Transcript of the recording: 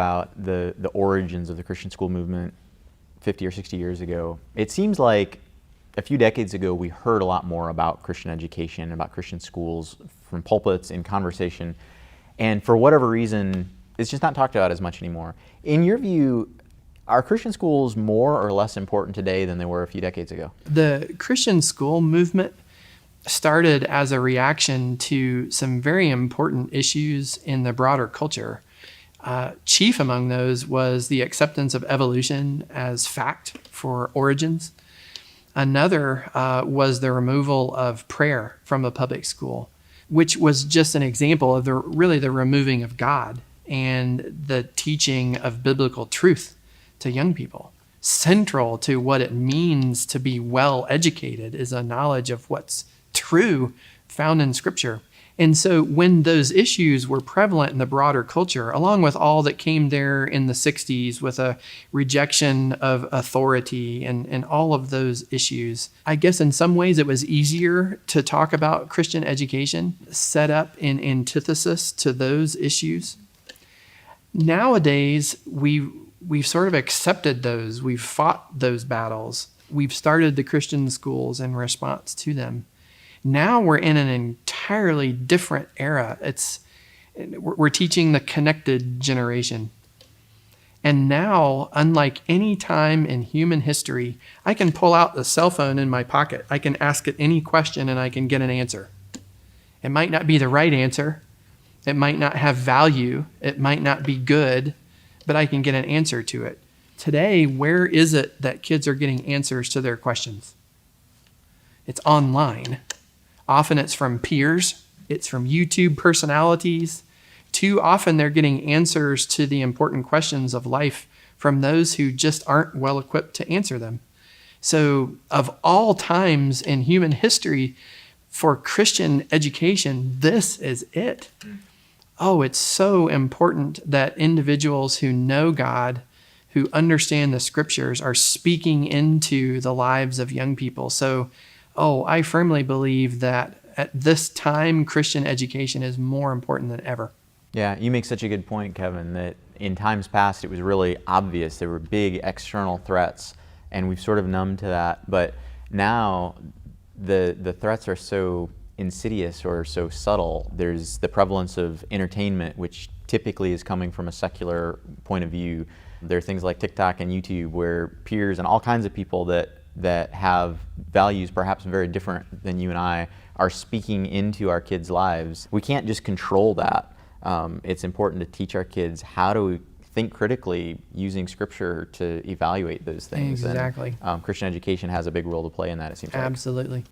about the origins of the Christian school movement 50 or 60 years ago, it seems like a few decades ago we heard a lot more about Christian education, about Christian schools from pulpits in conversation, and for whatever reason, it's just not talked about as much anymore. In your view, are Christian schools more or less important today than they were a few decades ago? The Christian school movement started as a reaction to some very important issues in the broader culture. Chief among those was the acceptance of evolution as fact for origins. Another was the removal of prayer from a public school, which was just an example of the removing of God and the teaching of biblical truth to young people. Central to what it means to be well educated is a knowledge of what's true found in Scripture. And so when those issues were prevalent in the broader culture, along with all that came there in the 60s with a rejection of authority and all of those issues, I guess in some ways it was easier to talk about Christian education set up in antithesis to those issues. Nowadays, we've sort of accepted those. We've fought those battles. We've started the Christian schools in response to them. Now we're in an entirely different era. We're teaching the connected generation. And now, unlike any time in human history, I can pull out the cell phone in my pocket. I can ask it any question and I can get an answer. It might not be the right answer. It might not have value. It might not be good, but I can get an answer to it. Today, where is it that kids are getting answers to their questions? It's online. Often it's from peers. It's from YouTube personalities. Too often they're getting answers to the important questions of life from those who just aren't well equipped to answer them. So of all times in human history, for Christian education, this is it. Oh, it's so important that individuals who know God, who understand the Scriptures, are speaking into the lives of young people. So I firmly believe that at this time, Christian education is more important than ever. Yeah, you make such a good point, Kevin, that in times past it was really obvious. There were big external threats, and we've sort of numbed to that. But now the threats are so insidious or so subtle. There's the prevalence of entertainment, which typically is coming from a secular point of view. There are things like TikTok and YouTube where peers and all kinds of people that have values perhaps very different than you and I are speaking into our kids' lives. We can't just control that. It's important to teach our kids how to think critically using Scripture to evaluate those things. Exactly. And, Christian education has a big role to play in that, it seems like. Absolutely.